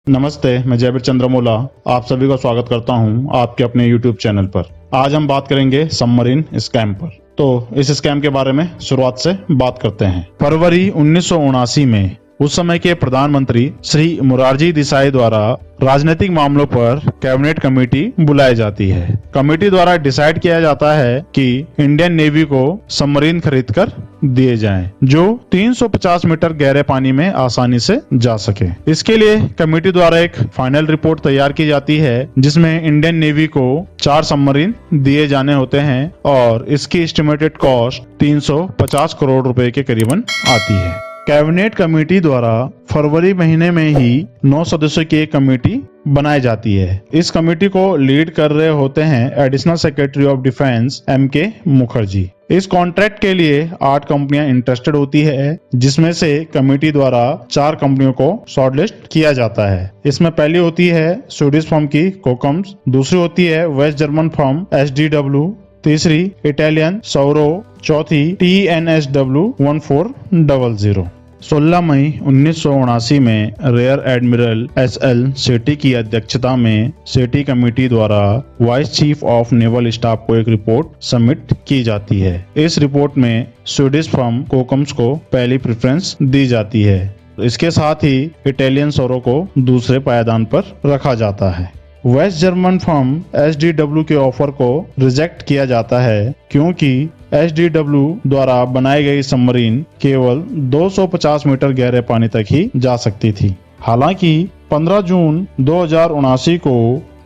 नमस्ते, मैं जयवीर चंद्रमौला आप सभी का स्वागत करता हूं आपके अपने YouTube चैनल पर। आज हम बात करेंगे सबमरीन स्कैम पर। तो इस स्कैम के बारे में शुरुआत से बात करते हैं। फरवरी 1979 में उस समय के प्रधानमंत्री श्री मोरारजी देसाई द्वारा राजनीतिक मामलों पर कैबिनेट कमेटी बुलाई जाती है। कमेटी द्वारा डिसाइड किया जाता है कि इंडियन नेवी को सबमरीन खरीद कर दिए जाएं, जो 350 मीटर गहरे पानी में आसानी से जा सके। इसके लिए कमेटी द्वारा एक फाइनल रिपोर्ट तैयार की जाती है, जिसमें इंडियन नेवी को 4 सबमरीन दिए जाने होते हैं और इसकी एस्टिमेटेड कॉस्ट 350 करोड़ रुपए के करीबन आती है। कैबिनेट कमेटी द्वारा फरवरी महीने में ही 9 सदस्यों की एक कमेटी बनाई जाती है। इस कमेटी को लीड कर रहे होते हैं additional secretary of defence M.K. Mukherjee. इस कॉन्ट्रैक्ट के लिए 8 कंपनियां इंटरेस्टेड होती है, जिसमें से कमेटी द्वारा 4 कंपनियों को शॉर्टलिस्ट किया जाता है। इसमें पहली होती है स्वीडिश फर्म की कोकम्स, दूसरी होती है वेस्ट जर्मन फर्म SDW, तीसरी इटालियन सौरो, चौथी TNSW 1400। 16 मई 1979 में रियर एडमिरल SL सेठी की अध्यक्षता में सेठी कमेटी द्वारा vice chief of naval staff को एक रिपोर्ट सबमिट की जाती है। इस रिपोर्ट में स्वीडिश फर्म कोकम्स को पहली प्रेफरेंस दी जाती है। इसके साथ ही इटालियन सौरो को दूसरे पायदान पर रखा जाता है। वेस्ट जर्मन फर्म SDW के ऑफर को रिजेक्ट किया जाता है, क्योंकि SDW द्वारा बनाई गई सबमरीन केवल 250 मीटर गहरे पानी तक ही जा सकती थी। हालांकि 15 जून 2079 को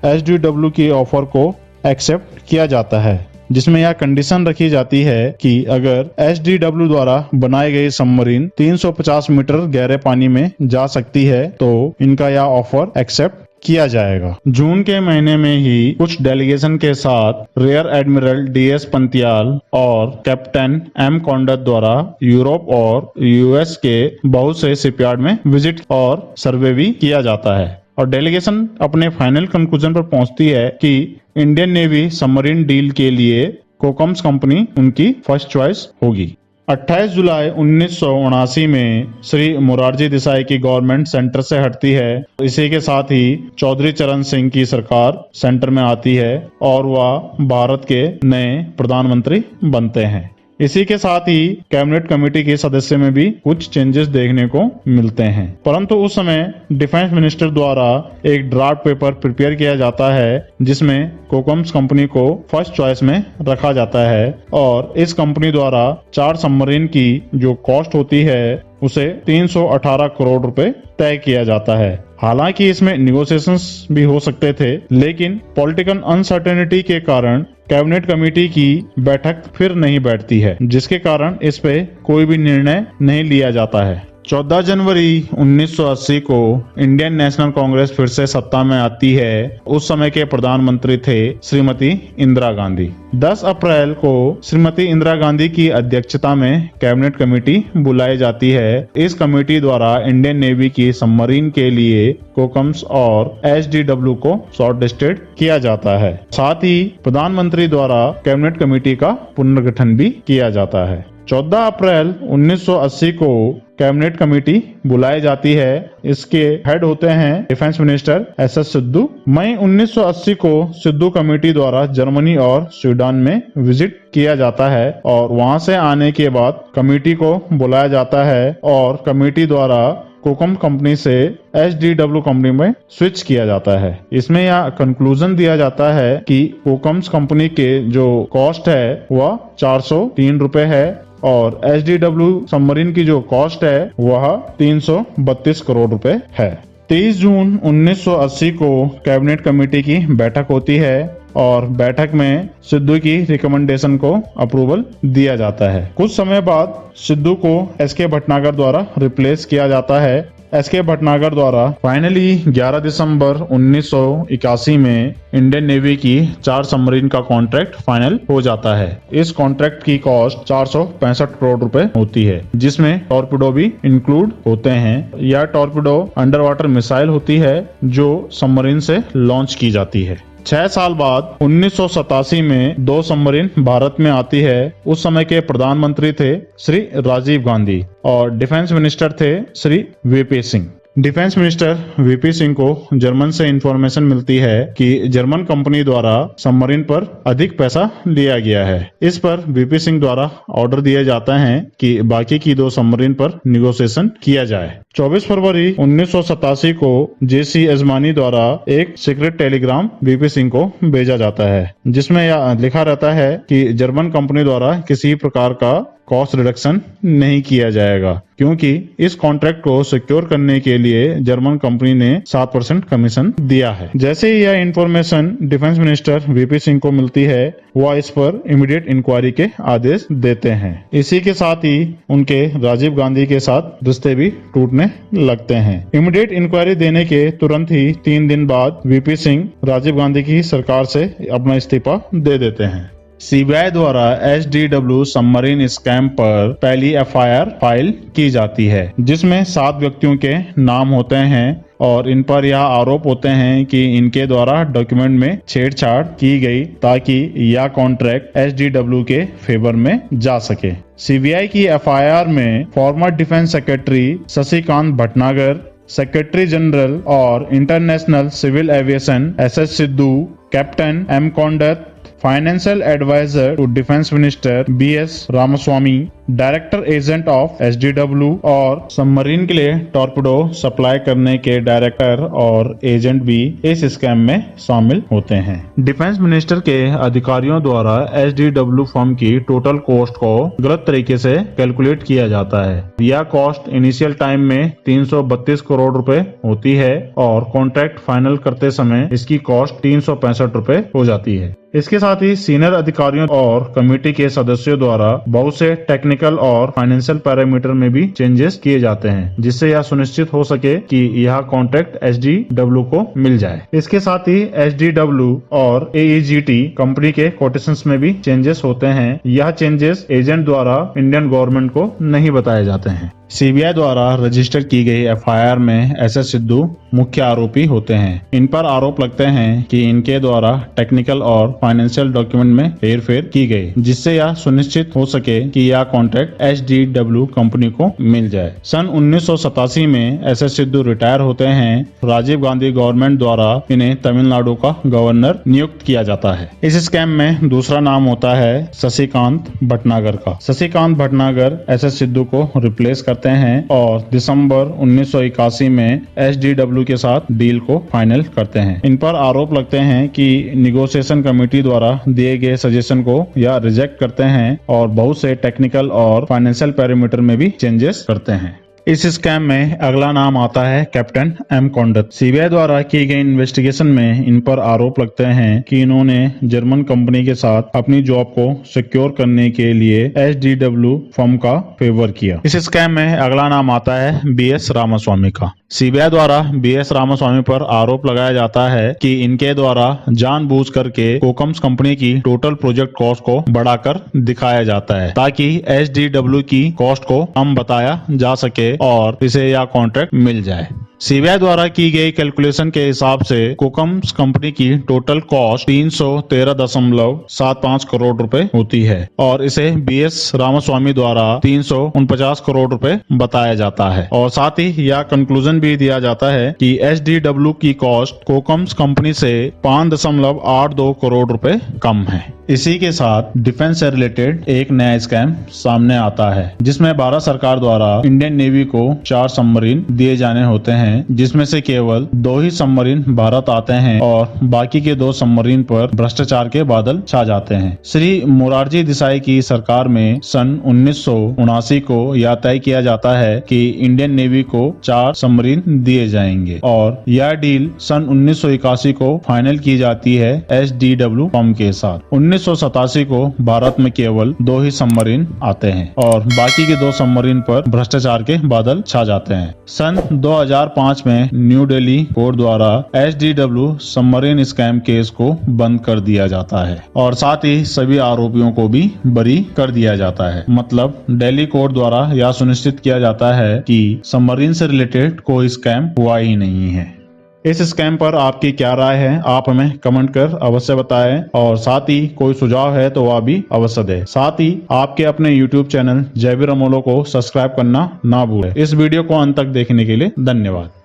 SDW की ऑफर को एक्सेप्ट किया जाता है, जिसमें यह कंडीशन रखी जाती है कि अगर SDW द्वारा बनाई गई सबमरीन 350 मीटर गहरे पानी में जा सकती है तो इनका यह ऑफर एक्सेप्ट किया जाएगा। जून के महीने में ही कुछ डेलीगेशन के साथ रियर एडमिरल DS पंतियाल और कैप्टन M कॉन्डर द्वारा यूरोप और US के बहुत से शिपयार्ड में विजिट और सर्वे भी किया जाता है और डेलीगेशन अपने फाइनल कंक्लूजन पर पहुंचती है कि इंडियन नेवी सबमरीन डील के लिए कोकम्स कंपनी उनकी फर्स्ट चॉइस होगी। 28 जुलाई 1979 में श्री मोरारजी देसाई की गवर्नमेंट सेंटर से हटती है। इसी के साथ ही चौधरी चरण सिंह की सरकार सेंटर में आती है और वह भारत के नए प्रधानमंत्री बनते हैं। इसी के साथ ही कैबिनेट कमेटी के सदस्य में भी कुछ चेंजेस देखने को मिलते हैं, परंतु उस समय डिफेंस मिनिस्टर द्वारा एक ड्राफ्ट पेपर प्रिपेयर किया जाता है, जिसमें कोकम्स कंपनी को फर्स्ट चॉइस में रखा जाता है और इस कंपनी द्वारा 4 सबमरीन की जो कॉस्ट होती है उसे 318 करोड़ रुपए तय किया जाता है। हालांकि इसमें निगोशिएशंस भी हो सकते थे, लेकिन पॉलिटिकल अनसर्टेनिटी के कारण कैबिनेट कमेटी की बैठक फिर नहीं बैठती है, जिसके कारण इस पे कोई भी निर्णय नहीं लिया जाता है। 14 जनवरी 1980 को इंडियन नेशनल कांग्रेस फिर से सत्ता में आती है। उस समय के प्रधानमंत्री थे श्रीमती इंदिरा गांधी। 10 अप्रैल को श्रीमती इंदिरा गांधी की अध्यक्षता में कैबिनेट कमेटी बुलाई जाती है। इस कमेटी द्वारा इंडियन नेवी की सबमरीन के लिए कोकम्स और SDW को शॉर्टलिस्टेड किया जाता है। साथ ही प्रधानमंत्री द्वारा कैबिनेट कमेटी का पुनर्गठन भी किया जाता है। 14 अप्रैल 1980 को कैबिनेट कमेटी बुलाई जाती है। इसके हेड होते हैं डिफेंस मिनिस्टर SS सिद्धू। मई 1980 को सिद्धू कमेटी द्वारा जर्मनी और स्वीडन में विजिट किया जाता है और वहां से आने के बाद कमेटी को बुलाया जाता है और कमेटी द्वारा कोकम कंपनी से SDW कंपनी में स्विच किया जाता है। इसमें यह कंक्लूजन दिया जाता है कि कोकम्स कंपनी के जो कॉस्ट है वह 403 रुपए है और SDW सबमरीन की जो कॉस्ट है वह 332 करोड़ रुपए है। 23 जून 1980 को कैबिनेट कमेटी की बैठक होती है और बैठक में सिद्धू की रिकमेंडेशन को अप्रूवल दिया जाता है। कुछ समय बाद सिद्धू को SK भटनागर द्वारा रिप्लेस किया जाता है। SK भटनागर द्वारा फाइनली 11 दिसंबर 1981 में इंडियन नेवी की 4 सबमरीन का कॉन्ट्रैक्ट फाइनल हो जाता है। इस कॉन्ट्रैक्ट की कॉस्ट 465 करोड़ रुपए होती है, जिसमें टॉर्पिडो भी इंक्लूड होते हैं। यह टॉर्पिडो अंडर वाटर मिसाइल होती है जो सबमरीन से लॉन्च की जाती है। 6 साल बाद 1987 में 2 सबमरीन भारत में आती है। उस समय के प्रधानमंत्री थे श्री राजीव गांधी और डिफेंस मिनिस्टर थे Shri VP Singh. Defence minister VP Singh को जर्मन से इंफॉर्मेशन मिलती है कि जर्मन कंपनी द्वारा सबमरीन पर अधिक पैसा लिया गया है। इस पर वीपी सिंह द्वारा ऑर्डर दिए जाता है कि बाकी की 2 सबमरीन पर निगोशिएशन किया जाए। 24 फरवरी 1987 को जेसी एजमानी द्वारा एक सीक्रेट टेलीग्राम वीपी सिंह को भेजा जाता है, जिसमें यह लिखा रहता है कि जर्मन कंपनी द्वारा किसी प्रकार का कॉस्ट रिडक्शन नहीं किया जाएगा, क्योंकि इस कॉन्ट्रैक्ट को सिक्योर करने के लिए जर्मन कंपनी ने 7% कमीशन दिया है। जैसे ही यह information defence minister VP Singh को मिलती है, वह इस पर इमीडिएट इंक्वायरी के आदेश देते हैं। इसी के साथ ही उनके राजीव गांधी के साथ रिश्ते भी टूटने लगते हैं। इमीडिएट इंक्वायरी देने के तुरंत ही 3 दिन बाद वीपी सिंह राजीव गांधी की सरकार से अपना इस्तीफा दे देते हैं। सीबीआई द्वारा एचडीडब्ल्यू सबमरीन स्कैम पर पहली एफआईआर फाइल की जाती है, जिसमें 7 व्यक्तियों के नाम होते हैं और इन पर यह आरोप होते हैं कि इनके द्वारा डॉक्यूमेंट में छेड़छाड़ की गई ताकि यह कॉन्ट्रैक्ट एचडीडब्ल्यू के फेवर में जा सके। सीबीआई की एफआईआर में former defence secretary Shashikant Bhatnagar, secretary general और international civil aviation SS Sidhu, captain M Kondath, financial adviser to defence minister BS Ramaswamy, director agent of HDW और सबमरीन के लिए टॉर्पिडो सप्लाई करने के डायरेक्टर और एजेंट भी इस स्कैम में शामिल होते हैं। डिफेंस मिनिस्टर के अधिकारियों द्वारा एचडीडब्ल्यू फर्म की टोटल कॉस्ट को गलत तरीके से कैलकुलेट किया जाता है। यह कॉस्ट इनिशियल टाइम में 332 करोड़ रुपए होती है और कॉन्ट्रैक्ट फाइनल करते समय इसकी कॉस्ट 365 रुपए हो जाती है। इसके साथ ही सीनियर अधिकारियों और कमेटी के सदस्यों द्वारा बहुत से टेक्निकल और फाइनेंशियल पैरामीटर में भी चेंजेस किए जाते हैं, जिससे यह सुनिश्चित हो सके कि यह कॉन्ट्रैक्ट एचडीडब्ल्यू को मिल जाए। इसके साथ ही एचडीडब्ल्यू और एईजीटी कंपनी के कोटेशंस में भी चेंजेस होते हैं। यह चेंजेस एजेंट द्वारा इंडियन गवर्नमेंट को नहीं बताए जाते हैं। सीबीआई द्वारा रजिस्टर की गई एफआईआर में एसएस सिद्धू मुख्य आरोपी होते हैं। इन पर आरोप लगते हैं कि इनके द्वारा टेक्निकल और फाइनेंशियल डॉक्यूमेंट में हेरफेर की गई, जिससे यह सुनिश्चित हो सके कि यह कॉन्ट्रैक्ट एचडीडब्ल्यू कंपनी को मिल जाए। सन 1987 में एसएस सिद्धू रिटायर होते हैं। राजीव गांधी गवर्नमेंट द्वारा इन्हें तमिलनाडु का गवर्नर नियुक्त किया जाता है। इस स्कैम में दूसरा नाम होता है शशिकांत भटनागर का। शशिकांत भटनागर एसएस सिद्धू को रिप्लेस करते हैं और दिसंबर 1981 में एचडीडब्ल्यू के साथ डील को फाइनल करते हैं। इन पर आरोप लगते हैं कि निगोशिएशन कमेटी द्वारा दिए गए सजेशन को या रिजेक्ट करते हैं और बहुत से टेक्निकल और फाइनेंशियल पैरामीटर में भी चेंजेस करते हैं। इस स्कैम में अगला नाम आता है कैप्टन एम कॉन्डत। सीबीआई द्वारा की गई इन्वेस्टिगेशन में इन पर आरोप लगते हैं कि इन्होंने जर्मन कंपनी के साथ अपनी जॉब को सिक्योर करने के लिए एचडीडब्ल्यू फर्म का फेवर किया। इस स्कैम में अगला नाम आता है बीएस रामास्वामी का। सीबीआई द्वारा बीएस रामास्वामी पर आरोप लगाया जाता है कि इनके द्वारा जानबूझ करके कोकम्स कंपनी की टोटल प्रोजेक्ट कॉस्ट को बढ़ाकर दिखाया जाता है ताकि एचडीडब्ल्यू की कॉस्ट को कम बताया जा सके और इसे यह कॉन्ट्रैक्ट मिल जाए। सीबीआई द्वारा की गई कैलकुलेशन के हिसाब से कोकम्स कंपनी की टोटल कॉस्ट 313.75 करोड़ रुपए होती है और इसे बीएस रामास्वामी द्वारा 349 करोड़ रुपए बताया जाता है। और साथ ही यह कंक्लूजन भी दिया जाता है कि एचडीडब्ल्यू की कॉस्ट कोकम्स कंपनी से 5.82 करोड़ रुपए कम है। इसी के साथ डिफेंस से रिलेटेड एक नया स्कैम सामने आता है, जिसमें भारत सरकार द्वारा इंडियन नेवी को 4 सबमरीन दिए जाने होते हैं, जिसमें से केवल 2 ही सबमरीन भारत आते हैं और बाकी के 2 सबमरीन पर भ्रष्टाचार के बादल छा जाते हैं। श्री मोरारजी देसाई की सरकार में सन 1979 को यह तय किया जाता है कि इंडियन नेवी को 4 सबमरीन दिए जाएंगे और यह डील सन 1981 को फाइनल की जाती है एचडीडब्ल्यू फर्म के साथ। 1987 को भारत में केवल 2 ही सबमरीन आते हैं और बाकी के 2 सबमरीन पर भ्रष्टाचार के बादल छा जाते हैं। सन 2005 में न्यू दिल्ली कोर्ट द्वारा एचडीडब्ल्यू सबमरीन स्कैम केस को बंद कर दिया जाता है और साथ ही सभी आरोपियों को भी बरी कर दिया जाता है। मतलब दिल्ली कोर्ट द्वारा यह सुनिश्चित किया जाता है कि सबमरीन से रिलेटेड कोई स्कैम हुआ ही नहीं है। इस स्कैम पर आपकी क्या राय है, आप हमें कमेंट कर अवश्य बताएं और साथ ही कोई सुझाव है तो वह भी अवश्य दें। साथ ही आपके अपने YouTube चैनल जयवीर अमोलो को सब्सक्राइब करना ना भूलें। इस वीडियो को अंत तक देखने के लिए धन्यवाद।